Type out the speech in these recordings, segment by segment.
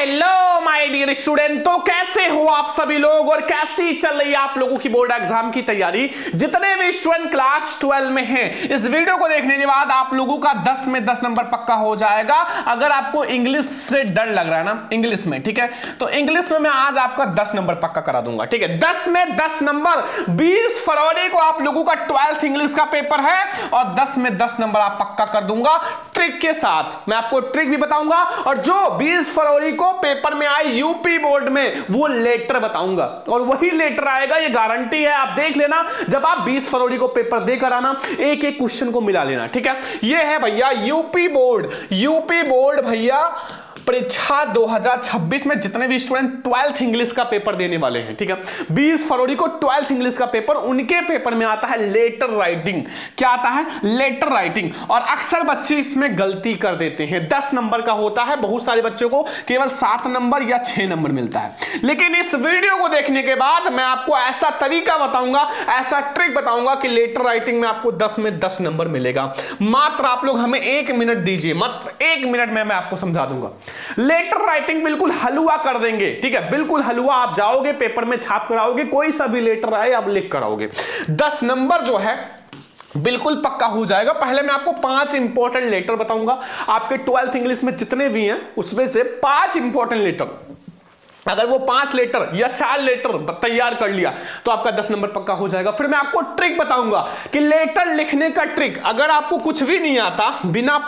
Hello my dear student, तो कैसे हो आप सभी लोग और कैसी चल रही है आप लोगों की बोर्ड एग्जाम की तैयारी। जितने भी स्टूडेंट क्लास 12 में हैं, इस वीडियो को देखने के बाद आप लोगों का 10 में 10 नंबर पक्का हो जाएगा। अगर आपको इंग्लिश से डर लग रहा है ना, इंग्लिश में, ठीक है, तो इंग्लिश में मैं आज आपका 10 नंबर पक्का करा दूंगा। ठीक है, 10 में 10 नंबर। 20 फरवरी को आप लोगों का 12th इंग्लिश का पेपर है और 10 में 10 नंबर आप पक्का कर दूंगा ट्रिक के साथ। मैं आपको ट्रिक भी बताऊंगा और जो 20 फरवरी को पेपर में आए यूपी बोर्ड में वो लेटर बताऊंगा और वही लेटर आएगा, ये गारंटी है। आप देख लेना, जब आप 20 फरवरी को पेपर देकर आना, एक एक क्वेश्चन को मिला लेना। ठीक है, ये है भैया यूपी बोर्ड भैया परीक्षा 2026 में जितने भी स्टूडेंट 12th इंग्लिश का पेपर देने वाले हैं। ठीक है, 20 फरवरी को 12th इंग्लिश का पेपर, उनके पेपर में आता है लेटर राइटिंग। क्या आता है? Letter writing. और अक्सर बच्चे इसमें गलती कर देते हैं। 10 नंबर का होता है, बहुत सारे बच्चों को केवल 7 नंबर या 6 नंबर मिलता है। लेकिन इस वीडियो को देखने के बाद मैं आपको ऐसा तरीका बताऊंगा, ऐसा ट्रिक बताऊंगा कि लेटर राइटिंग में आपको 10 में 10 नंबर मिलेगा। मात्र आप लोग हमें 1 मिनट दीजिए, मात्र 1 मिनट में मैं आपको समझा दूंगा। लेटर राइटिंग बिल्कुल हलवा कर देंगे। ठीक है, बिल्कुल हलवा। आप जाओगे पेपर में छाप कराओगे, कोई सा भी लेटर आए आप लिख कराओगे, 10 नंबर जो है बिल्कुल पक्का हो जाएगा। पहले मैं आपको 5 इंपॉर्टेंट लेटर बताऊंगा। आपके 12th इंग्लिश में जितने भी हैं उसमें से 5 इंपॉर्टेंट लेटर, अगर वो 5 लेटर या 4 लेटर तैयार कर लिया तो आपका 10 नंबर पक्का हो जाएगा। फिर मैं आपको ट्रिक बताऊंगा कि लेटर लिखने का ट्रिक। अगर आपको कुछ भी नहीं आता, बिना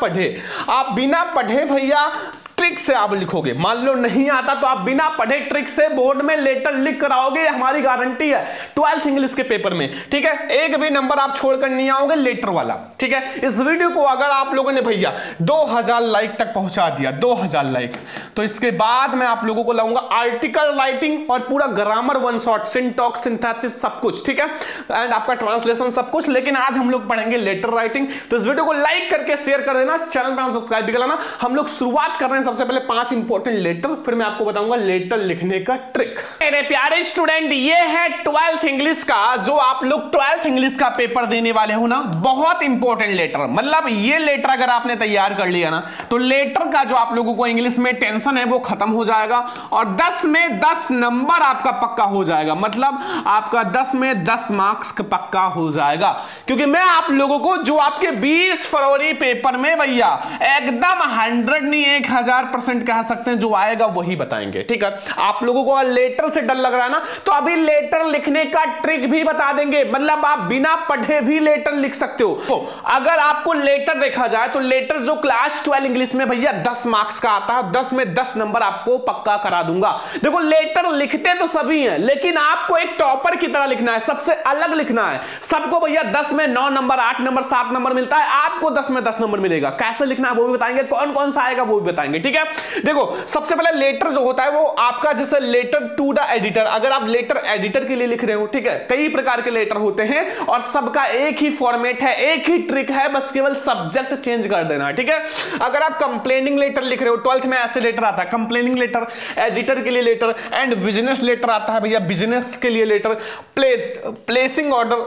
पढ़े भैया ट्रिक से आप लिखोगे। मान लो नहीं आता तो आप बिना पढ़े ट्रिक से बोर्ड में लेटर लिख कर आओगे, हमारी गारंटी है 12th इंग्लिश के पेपर में। ठीक है, एक भी नंबर आप छोड़कर नहीं आओगे लेटर वाला। ठीक है, इस वीडियो को अगर आप लोगों ने भैया 2000 लाइक तक पहुंचा दिया, 2000 लाइक, तो इसके बाद मैं आप लोगों को लाऊंगा आर्टिकल राइटिंग और पूरा grammar one shot, syntax, synthesis सब कुछ। ठीक है, एंड आपका ट्रांसलेशन सब कुछ। लेकिन आज हम लोग पढ़ेंगे लेटर राइटिंग। तो इस वीडियो को लाइक करके शेयर कर देना, चैनल पर सब्सक्राइब भी कर लेना। हम लोग शुरुआत कर रहे हैं सबसे पहले 5 इंपॉर्टेंट लेटर, फिर मैं आपको बताऊंगा लेटर लिखने का ट्रिक। मेरे प्यारे स्टूडेंट, ये है 12th इंग्लिश का, जो आप लोग 12th इंग्लिश का पेपर देने वाले हो ना, बहुत इंपॉर्टेंट लेटर। मतलब ये लेटर अगर आपने तैयार कर लिया ना, तो लेटर का जो आप लोगों को इंग्लिश में टेंशन है वो खत्म हो जाएगा और 10 में 10 नंबर आपका पक्का हो जाएगा। मतलब आपका 10 में 10 मार्क्स पक्का हो जाएगा, क्योंकि मैं आप लोगों को जो आपके 20 फरवरी पेपर में भैया एकदम 100 नहीं 1000% कह सकते हैं जो आएगा वही बताएंगे। ठीक है, आप लोगों को लेटर से डर लग रहा है ना, तो अभी लेटर लिखने का ट्रिक भी बता देंगे। मतलब आप बिना पढ़े भी लेटर लिख सकते हो। तो अगर आपको लेटर देखा जाए तो लेटर जो क्लास 12 इंग्लिश में भैया 10 मार्क्स का आता है, 10 में 10 नंबर आपको पक्का करा दूंगा। देखो, लेटर लिखते तो सभी हैं, लेकिन आपको एक टॉपर की तरह लिखना है, सबसे अलग लिखना है। सबको भैया 10 में 9 नंबर, 8 नंबर, 7 नंबर मिलता है, आपको 10 में 10 नंबर मिलेगा। कैसे लिखना है वो भी बताएंगे, कौन कौन सा आएगा वो भी बताएंगे। ठीक है, देखो सबसे पहले लेटर जो होता है वो आपका जैसे लेटर टू द एडिटर। अगर आप लेटर एडिटर के लिए लिख रहे हो, ठीक है, कई प्रकार के लेटर होते हैं और सबका एक ही फॉर्मेट है, एक ही ट्रिक है, बस केवल सब्जेक्ट चेंज कर देना है। ठीक है, अगर आप कंप्लेनिंग लेटर लिख रहे हो, 12th में ऐसे लेटर आता है, कंप्लेनिंग लेटर, एडिटर के लिए लेटर, एंड बिजनेस लेटर आता है भैया, बिजनेस के लिए लेटर, प्लेसिंग ऑर्डर,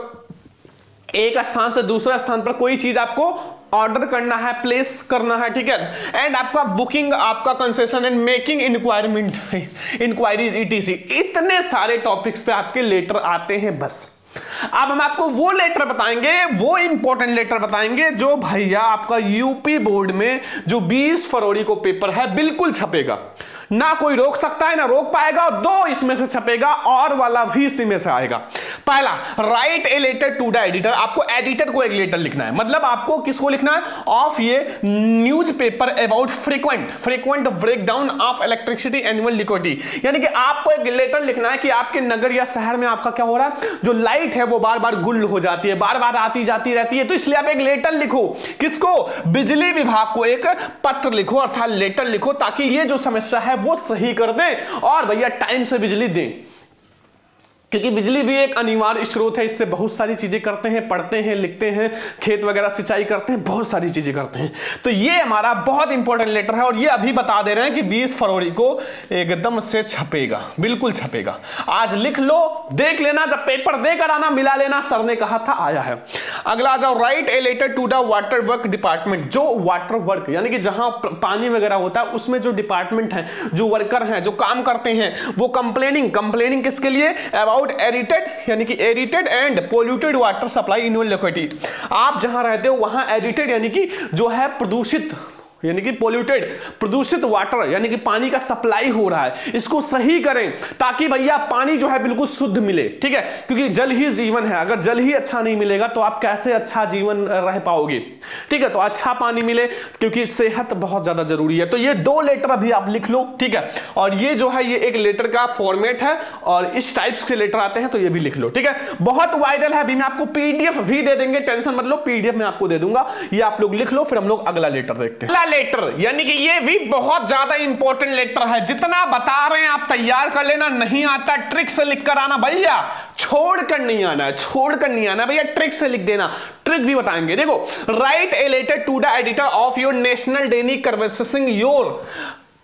एक स्थान से दूसरे स्थान पर कोई चीज आपको ऑर्डर करना है, प्लेस करना है। ठीक है, एंड आपका बुकिंग, आपका concession and making inquiries etc, इतने सारे टॉपिक्स पे आपके लेटर आते हैं। बस अब हम आपको वो लेटर बताएंगे, वो इंपॉर्टेंट लेटर बताएंगे जो भैया आपका यूपी बोर्ड में जो 20 फरवरी को पेपर है बिल्कुल छपेगा। ना कोई रोक सकता है ना रोक पाएगा, और 2 इसमें से छपेगा और वाला भी इसी में से आएगा। पहला, write a letter to the editor. आपको एडिटर को एक लेटर लिखना है। मतलब आपको किसको लिखना है? ऑफ ये news paper about frequent breakdown of electricity annual liquidity. यानी कि आपको एक लेटर लिखना है कि आपके नगर या शहर में आपका क्या हो रहा है, जो लाइट है वो बार बार गुल हो जाती है, बार बार आती जाती रहती है। तो इसलिए आप एक लेटर लिखो। किसको? बिजली विभाग को एक पत्र लिखो, अर्थात लेटर लिखो, ताकि ये जो समस्या है वो सही कर दें और भैया टाइम से बिजली दें। क्योंकि बिजली भी एक अनिवार्य स्रोत है, इससे बहुत सारी चीजें करते हैं, पढ़ते हैं, लिखते हैं, खेत वगैरह सिंचाई करते हैं, बहुत सारी चीजें करते हैं। तो ये हमारा बहुत इंपॉर्टेंट लेटर है और ये अभी बता दे रहे हैं कि 20 फरवरी को एकदम से छपेगा, बिल्कुल छपेगा। आज लिख लो, देख लेना, जब पेपर देकर आना मिला लेना, सर ने कहा था आया है। अगला आ जाओ, write a letter to the water work department. जो वाटर वर्क यानी कि जहां पानी वगैरह होता है उसमें जो डिपार्टमेंट है, जो वर्कर हैं, जो काम करते हैं, वो कंप्लेनिंग किसके लिए, एरिटेड यानी कि aerated and polluted water supply in your locality. आप जहां रहते हो वहां एरिटेड यानी कि जो है प्रदूषित यानी कि पोल्यूटेड प्रदूषित वाटर यानी कि पानी का सप्लाई हो रहा है, इसको सही करें ताकि भैया पानी जो है बिल्कुल शुद्ध मिले। ठीक है, क्योंकि जल ही जीवन है, अगर जल ही अच्छा नहीं मिलेगा तो आप कैसे अच्छा जीवन रह पाओगे। ठीक है, तो अच्छा पानी मिले क्योंकि सेहत बहुत ज्यादा जरूरी है। तो ये 2 लेटर अभी आप लिख लो। ठीक है, और ये जो है ये एक लेटर का फॉर्मेट है और इस टाइप्स के लेटर आते हैं, तो ये भी लिख लो। ठीक है, बहुत वायरल है, अभी मैं आपको पीडीएफ भी दे देंगे, टेंशन मत लो, पीडीएफ में आपको दे दूंगा, ये आप लोग लिख लो, फिर हम लोग अगला लेटर देखते हैं। लेटर यानी कि ये भी बहुत ज्यादा इंपॉर्टेंट लेटर है, जितना बता रहे हैं आप तैयार कर लेना। नहीं आता ट्रिक से लिख कर आना भैया, छोड़कर नहीं आना है, छोड़कर नहीं आना भैया, ट्रिक से लिख देना, ट्रिक भी बताएंगे। देखो, write a letter to the editor of your national दैनिक कन्वर्सेशन योर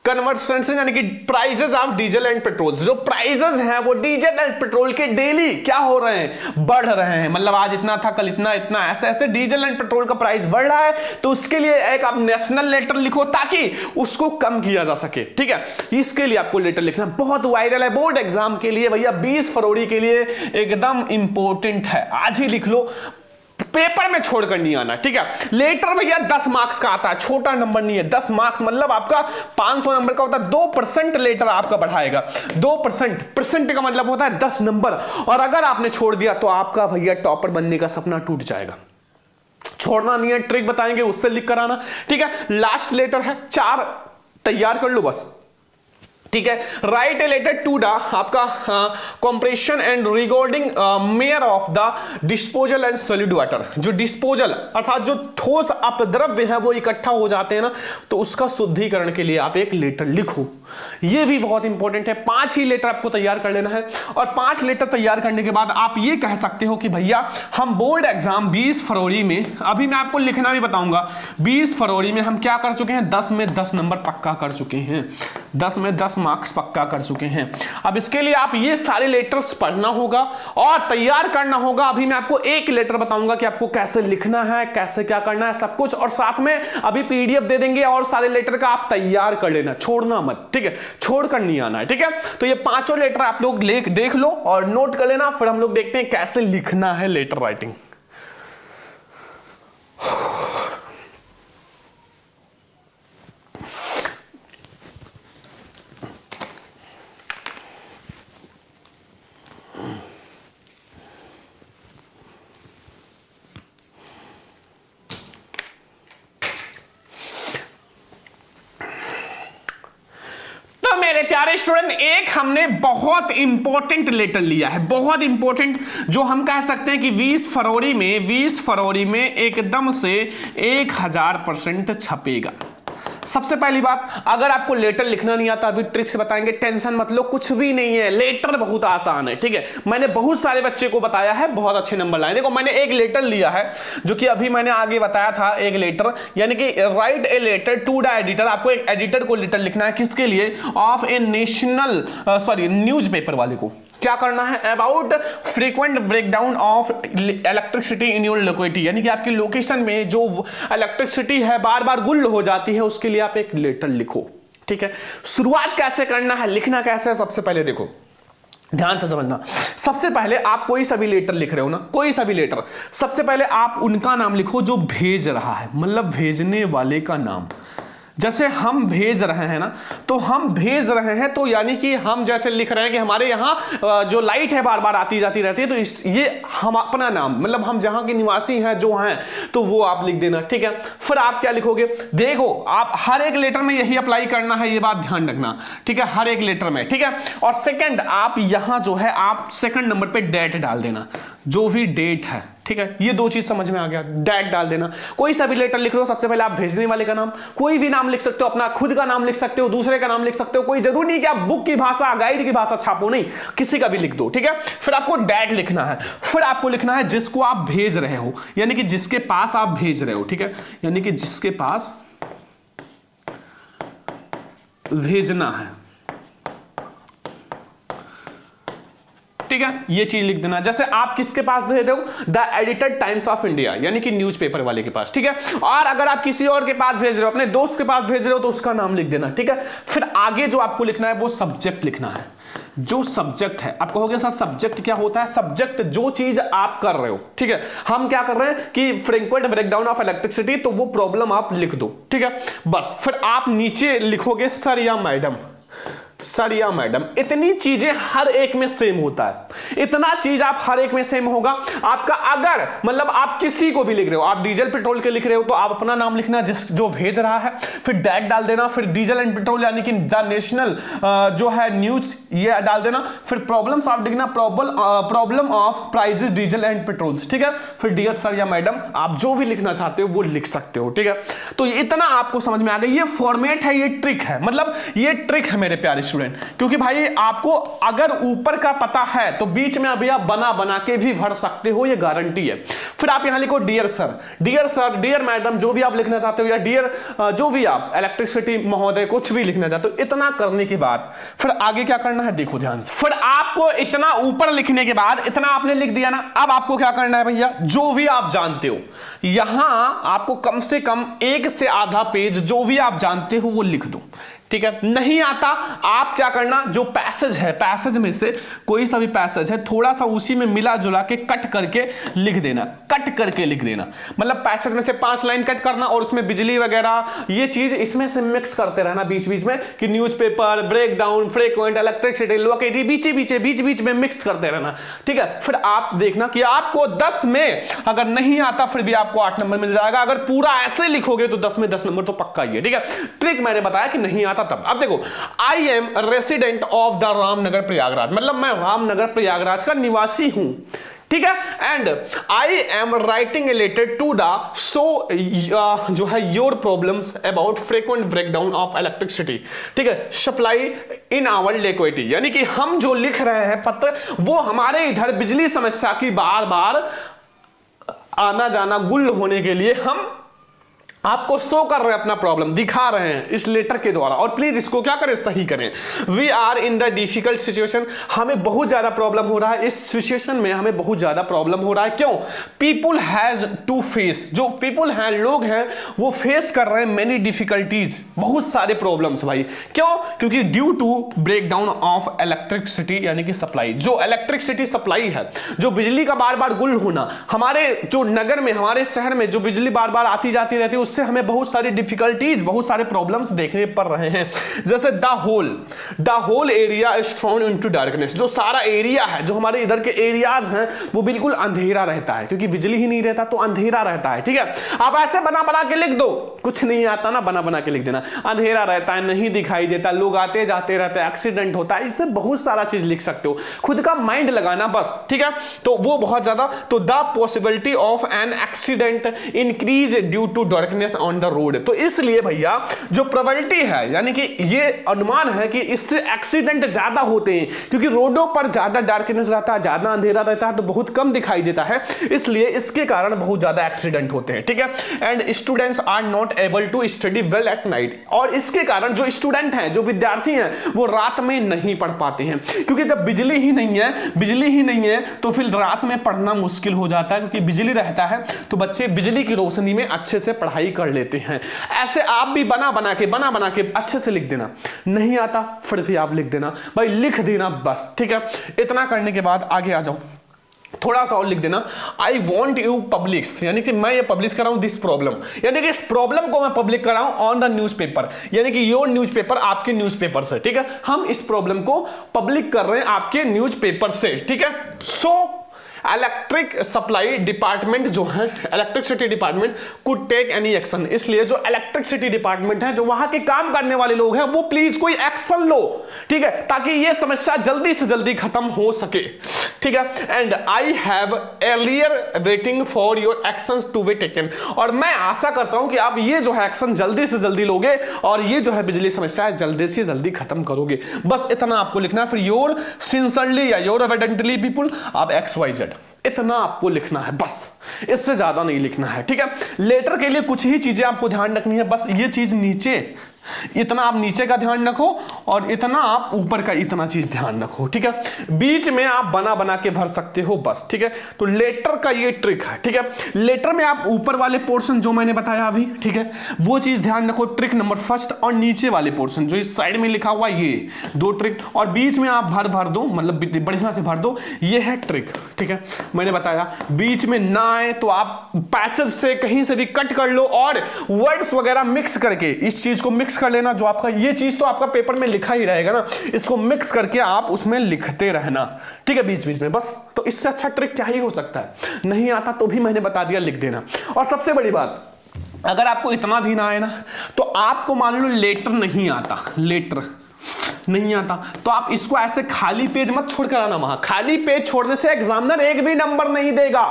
कन्वर्सेशन यानी कि prices of diesel and petrol. जो प्राइसेस हैं वो डीजल एंड पेट्रोल के डेली क्या हो रहे हैं, बढ़ रहे हैं। मतलब आज इतना था, कल इतना, ऐसे ऐसे डीजल एंड पेट्रोल का प्राइस बढ़ रहा है, तो उसके लिए एक आप नेशनल लेटर लिखो ताकि उसको कम किया जा सके। ठीक है, इसके लिए आपको लेटर लिखना बहुत वायरल है, बोर्ड एग्जाम के लिए भैया 20 फरवरी के लिए एकदम इंपॉर्टेंट है, आज ही लिख लो, पेपर में छोड़कर नहीं आना। ठीक है, लेटर भैया 10 मार्क्स का आता है, छोटा नंबर नहीं है। 10 मार्क्स मतलब आपका 500 नंबर का होता है, 2% लेटर आपका बढ़ाएगा। 2% का मतलब होता है 10 नंबर, और अगर आपने छोड़ दिया तो आपका भैया टॉपर बनने का सपना टूट जाएगा। छोड़ना नहीं है, ट्रिक बताएंगे, उससे लिख कर आना। ठीक है, लास्ट लेटर है, 4 तैयार कर लो बस। ठीक है, write a letter to the आपका compression and regarding mayor of the disposal and solid water. जो डिस्पोजल अर्थात जो ठोस अपद्रव्य है वो इकट्ठा हो जाते हैं ना, तो उसका शुद्धिकरण के लिए आप एक लेटर लिखो। ये भी बहुत इंपॉर्टेंट है, 5 ही लेटर आपको तैयार कर लेना है, और 5 लेटर तैयार करने के बाद आप ये कह सकते हो कि भैया हम बोर्ड एग्जाम 20 फरवरी में, अभी मैं आपको लिखना भी बताऊंगा, 20 फरवरी में हम क्या कर चुके हैं, 10 में 10 नंबर पक्का कर चुके हैं, 10 में 10 मार्क्स पक्का कर चुके हैं। अब इसके लिए आप ये सारे लेटर्स पढ़ना होगा और तैयार करना होगा। अभी मैं आपको एक लेटर बताऊंगा कि आपको कैसे लिखना है, कैसे क्या करना है, सब कुछ, और साथ में अभी पीडीएफ दे देंगे और सारे लेटर का आप तैयार कर लेना, छोड़ना मत। ठीक है, छोड़कर नहीं आना है। ठीक है, तो ये 5 लेटर आप लोग देख लो और नोट कर लेना, फिर हम लोग देखते हैं कैसे लिखना है लेटर राइटिंग। मेरे प्यारे स्टूडेंट, एक हमने बहुत इंपॉर्टेंट लेटर लिया है, बहुत इंपॉर्टेंट, जो हम कह सकते हैं कि 20 फरवरी में एकदम से 1000% छपेगा। सबसे पहली बात, अगर आपको लेटर लिखना नहीं आता, अभी ट्रिक से बताएंगे, टेंशन मत लो, कुछ भी नहीं है, लेटर बहुत आसान है। ठीक है, मैंने बहुत सारे बच्चे को बताया है, बहुत अच्छे नंबर लाए। देखो, मैंने एक लेटर लिया है जो कि अभी मैंने आगे बताया था, एक लेटर यानी कि write a letter to the editor. आपको एक एडिटर को लेटर लिखना है, किसके लिए, of a national newspaper वाले को। क्या करना है, about frequent breakdown of electricity in your locality, यानी कि आपकी लोकेशन में जो इलेक्ट्रिसिटी है बार बार गुल हो जाती है, उसके लिए आप एक लेटर लिखो। ठीक है, शुरुआत कैसे करना है, लिखना कैसे है, सबसे पहले देखो, ध्यान से समझना। सबसे पहले आप कोई सा भी लेटर लिख रहे हो ना, कोई सा भी लेटर, सबसे पहले आप उनका नाम लिखो जो भेज रहा है, मतलब भेजने वाले का नाम। जैसे हम भेज रहे हैं ना, तो हम भेज रहे हैं, तो यानी कि हम जैसे लिख रहे हैं कि हमारे यहाँ जो लाइट है बार बार आती जाती रहती है, तो ये हम अपना नाम, मतलब हम जहाँ के निवासी हैं जो हैं, तो वो आप लिख देना। ठीक है, फिर आप क्या लिखोगे, देखो आप हर एक लेटर में यही अप्लाई करना है, ये बात ध्यान रखना। ठीक है, हर एक लेटर में। ठीक है, और सेकंड, आप यहाँ जो है आप सेकंड नंबर पे डेट डाल देना, जो भी डेट है ठीक है, ये दो चीज समझ में आ गया। डैट डाल देना, कोई सा भी लेटर लिख रहे हो सबसे पहले आप भेजने वाले का नाम, कोई भी नाम लिख सकते हो, अपना खुद का नाम लिख सकते हो, दूसरे का नाम लिख सकते हो, कोई जरूरी नहीं कि आप बुक की भाषा गाइड की भाषा छापो, नहीं, किसी का भी लिख दो, ठीक है। फिर आपको डैट लिखना है, फिर आपको लिखना है जिसको आप भेज रहे हो, यानी कि जिसके पास आप भेज रहे हो, ठीक है, यानी कि जिसके पास भेजना है, ठीक है, ये चीज लिख देना। जैसे आप किसके पास भेज रहे हो, the editor times of India, यानी कि न्यूज़पेपर वाले के पास, ठीक है। और अगर आप किसी और के पास भेज रहे हो, अपने दोस्त के पास भेज रहे हो, तो उसका नाम लिख देना, ठीक है। फिर आगे जो आपको लिखना है वो सब्जेक्ट लिखना है, जो सब्जेक्ट है। आप कहोगे सर सब्जेक्ट क्या होता है? सब्जेक्ट जो चीज आप कर रहे हो, ठीक है। हम क्या कर रहे हैं कि फ्रीक्वेंट ब्रेकडाउन ऑफ इलेक्ट्रिसिटी, तो वो प्रॉब्लम आप लिख दो, ठीक है, बस। फिर आप नीचे लिखोगे सर या मैडम, सर या मैडम। इतनी चीजें हर एक में सेम होता है, इतना चीज आप हर एक में सेम होगा आपका। अगर मतलब आप किसी को भी लिख रहे हो, आप डीजल पेट्रोल के लिख रहे हो, तो आप अपना नाम लिखना जिस जो भेज रहा है, फिर डैट डाल देना, फिर डीजल एंड पेट्रोल यानी कि द नेशनल जो है न्यूज, ये डाल देना। फिर प्रॉब्लम्स आप लिखना, problem of prices diesel and petrol, ठीक है। फिर डियर सर या मैडम, आप जो भी लिखना चाहते हो वो लिख सकते हो, ठीक है। तो इतना आपको समझ में आ गया, ये फॉर्मेट है, ये ट्रिक है, मतलब ये ट्रिक है मेरे प्यारे स्टूडेंट, क्योंकि भाई आपको अगर ऊपर का पता है तो बीच में अभी आप बना बना के भी भर सकते हो, ये गारंटी है। फिर आप यहां लिखो dear sir, dear sir, dear madam, जो भी आप लिखना चाहते हो, या डियर जो भी आप इलेक्ट्रिसिटी महोदय, कुछ भी लिखना चाहते हो। इतना करने के बाद फिर आगे क्या करना है, देखो ध्यान से। फिर आपको इतना ऊपर लिखने के बाद, इतना आपने लिख दिया ना, अब आपको क्या करना है भैया, जो भी आप जानते हो, यहां आपको कम से कम 1 से आधा पेज जो भी आप जानते हो वो लिख दो, ठीक है। नहीं आता, आप क्या करना, जो पैसेज है, पैसेज में से कोई सा भी पैसेज है, थोड़ा सा उसी में मिला जुला के कट करके लिख देना, कट करके लिख देना। मतलब पैसेज में से 5 लाइन कट करना और उसमें बिजली वगैरह ये चीज इसमें से मिक्स करते रहना बीच बीच में, कि newspaper, breakdown, frequent, electricity, locality, बीच बीच में मिक्स करते रहना, ठीक है। फिर आप देखना कि आपको 10 में अगर नहीं आता फिर भी आपको 8 नंबर मिल जाएगा। अगर पूरा ऐसे लिखोगे तो 10 में 10 नंबर तो पक्का ही है, ठीक है। ट्रिक मैंने बताया कि नहीं आता तब। अब देखो, I am resident of the Ramnagar Prayagraj, मतलब मैं रामनगर प्रयागराज का निवासी हूं, ठीक है। And I am writing a letter to the so जो है your problems about frequent breakdown of electricity, ठीक है, सप्लाई इन आवर लोकेलिटी, यानी कि हम जो लिख रहे हैं पत्र, वो हमारे इधर बिजली समस्या की बार बार आना जाना गुल होने के लिए हम आपको शो कर रहे हैं, अपना प्रॉब्लम दिखा रहे हैं इस लेटर के द्वारा। और प्लीज इसको क्या करें, सही करें। We are in the difficult situation, हमें बहुत ज्यादा प्रॉब्लम हो रहा है, इस सिचुएशन में हमें बहुत ज्यादा प्रॉब्लम हो रहा है। क्यों? पीपुल हैज टू फेस, जो पीपुल हैं, लोग हैं, वो फेस कर रहे हैं मेनी डिफिकल्टीज, बहुत सारे प्रॉब्लम्स भाई। क्यों? क्योंकि due to breakdown of electricity, यानी कि सप्लाई, जो इलेक्ट्रिसिटी सप्लाई है, जो बिजली का बार बार गुल होना, हमारे जो नगर में, हमारे शहर में जो बिजली बार बार आती जाती रहती है, से हमें बहुत सारी डिफिकल्टीज, बहुत सारे प्रॉब्लम्स देखने पड़ रहे हैं। जैसे the whole area is thrown into darkness, जो सारा एरिया है, जो हमारे इधर के एरियाज हैं, वो बिल्कुल अंधेरा रहता है, क्योंकि बिजली ही नहीं रहता तो अंधेरा रहता है, ठीक है। आप ऐसे बना बना के लिख दो, कुछ नहीं आता ना, बना बना के लिख देना, अंधेरा रहता है, नहीं दिखाई देता, लोग आते जाते रहते हैं, एक्सीडेंट होता है, इससे बहुत सारा चीज लिख सकते हो, खुद का माइंड लगाना बस, ठीक है। तो वो बहुत ज्यादा, तो the possibility of an accident increase due to darkness on the road, तो इसलिए भैया जो प्रोबेबिलिटी है, यानी कि ये अनुमान है कि इससे एक्सीडेंट ज्यादा होते हैं, क्योंकि रोडों पर ज्यादा डार्कनेस रहता है, ज्यादा अंधेरा रहता है, तो बहुत कम दिखाई देता है, इसलिए इसके कारण बहुत ज्यादा एक्सीडेंट होते हैं, ठीक है। And students are not able to study well at night, और इसके कारण जो स्टूडेंट हैं, जो विद्यार्थी हैं, वो रात में नहीं पढ़ पाते हैं, क्योंकि जब बिजली ही नहीं है तो फिर रात में पढ़ना मुश्किल हो जाता है, क्योंकि बिजली रहता है तो बच्चे बिजली की रोशनी में अच्छे से पढ़ाई कर लेते हैं। ऐसे आप भी बना बना के अच्छे से लिख देना, नहीं आता फिर भी आप लिख देना भाई, लिख देना बस, ठीक है। इतना करने के बाद आगे आ जाओ, थोड़ा सा और लिख देना, आई वॉन्ट यू पब्लिश, यानी कि मैं ये पब्लिश कराऊं दिस प्रॉब्लम, यानी कि इस प्रॉब्लम को मैं पब्लिक कराऊं ऑन द न्यूज़पेपर, यानी कि योर न्यूज़पेपर, आपके न्यूज़पेपर से, ठीक है। हम इस प्रॉब्लम को पब्लिक कर रहे हैं आपके न्यूज़पेपर से, ठीक है। सो इलेक्ट्रिक सप्लाई डिपार्टमेंट जो है, electricity department could take any action. इसलिए जो इलेक्ट्रिसिटी डिपार्टमेंट है, जो वहां के काम करने वाले लोग हैं, वो प्लीज कोई एक्शन लो, ठीक है, ताकि ये समस्या जल्दी से जल्दी खत्म हो सके, ठीक है। And I have earlier waiting for your actions to be taken, और मैं आशा करता हूं कि आप ये जो है एक्शन जल्दी से जल्दी लोगे और ये जो है बिजली समस्या जल्दी से जल्दी खत्म करोगे। बस इतना आपको लिखना है। फिर योर सिंसियरली या योर एविडेंटली पीपल, आप XYZ, इतना आपको लिखना है, बस इससे ज्यादा नहीं लिखना है, ठीक है। लेटर के लिए कुछ ही चीजें आपको ध्यान रखनी है, बस ये चीज नीचे, इतना आप नीचे का ध्यान रखो और इतना आप ऊपर का इतना चीज ध्यान रखो, ठीक है। बीच में आप बना बना के भर सकते हो, बस, ठीक है। तो लेटर का ये ट्रिक है, ठीक है। लेटर में आप ऊपर वाले पोर्शन जो मैंने बताया अभी, ठीक है, वो चीज ध्यान रखो, ट्रिक नंबर फर्स्ट, और नीचे वाले पोर्शन जो इस साइड में लिखा हुआ ये दो ट्रिक, और बीच में आप भर दो, मतलब बढ़िया से भर दो, ये है ट्रिक, ठीक है। मैंने बताया बीच में ना आए तो आप पैसेज से कहीं से भी कट कर लो और वर्ड्स वगैरह मिक्स करके इस चीज को मिक्स कर लेना। जो आपका ये चीज तो आपका पेपर में लिखा ही रहेगा ना, इसको मिक्स करके आप उसमें लिखते रहना, ठीक है, बीच बीच में, बस। तो इससे अच्छा ट्रिक क्या ही हो सकता है। नहीं आता तो भी मैंने बता दिया, लिख देना। और सबसे बड़ी बात, अगर आपको इतना भी ना आए ना, तो आपको मान लो लेटर नहीं आता, लेटर नहीं आता, तो आप इसको ऐसे खाली पेज मत छोड़ कर आना। वहां खाली पेज छोड़ने से एग्जामिनर एक भी नंबर नहीं देगा,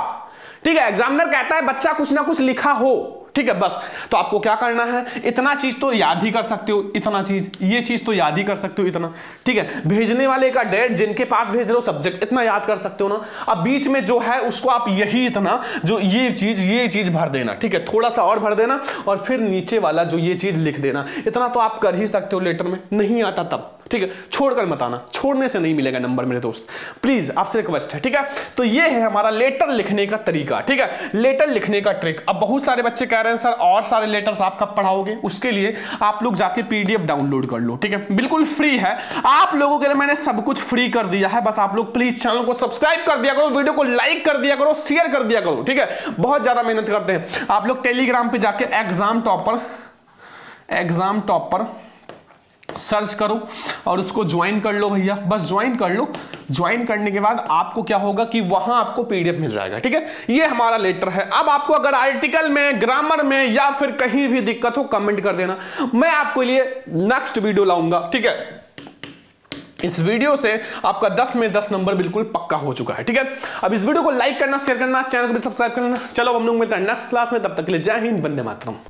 ठीक है। एग्जामिनर कहता है बच्चा कुछ ना कुछ लिखा हो, ठीक है, बस। तो आपको क्या करना है, इतना चीज तो याद ही कर सकते हो, इतना चीज, ये चीज तो याद ही कर सकते हो, इतना, ठीक है। भेजने वाले का डेट, जिनके पास भेज रहे हो सब्जेक्ट, इतना याद कर सकते हो ना। अब बीच में जो है उसको आप यही इतना, जो ये चीज भर देना, ठीक है, थोड़ा सा और भर देना, और फिर नीचे वाला जो ये चीज लिख देना। इतना तो आप कर ही सकते हो लेटर में। नहीं आता तब, ठीक है, छोड़कर मत आना, छोड़ने से नहीं मिलेगा नंबर मेरे दोस्त, प्लीज आपसे रिक्वेस्ट है, ठीक है। तो ये है हमारा लेटर लिखने का तरीका, ठीक है, लेटर लिखने का ट्रिक। अब बहुत सारे बच्चे कह रहे हैं सर और सारे लेटर्स आप कब पढ़ाओगे? उसके लिए आप लोग जाके PDF डाउनलोड कर लो, ठीक है, बिल्कुल फ्री है आप लोगों के लिए, मैंने सब कुछ फ्री कर दिया है। बस आप लोग प्लीज चैनल को सब्सक्राइब कर दिया करो, वीडियो को लाइक कर दिया करो, शेयर कर दिया करो, ठीक है। बहुत ज्यादा मेहनत करते हैं आप लोग। टेलीग्राम पे जाके एग्जाम टॉपर सर्च करो और उसको ज्वाइन कर लो भैया, बस ज्वाइन कर लो। ज्वाइन करने के बाद आपको क्या होगा कि वहां आपको PDF मिल जाएगा, ठीक है। ये हमारा लेटर है। अब आपको अगर आर्टिकल में, ग्रामर में या फिर कहीं भी दिक्कत हो, कमेंट कर देना, मैं आपको लिए नेक्स्ट वीडियो लाऊंगा, ठीक है। इस वीडियो से आपका 10 में 10 नंबर बिल्कुल पक्का हो चुका है, ठीक है। अब इस वीडियो को लाइक करना, शेयर करना, चैनल को भी सब्सक्राइब करना। चलो हम लोग मिलते हैं नेक्स्ट क्लास में, तब तक के लिए जय हिंद, वंदे मातरम।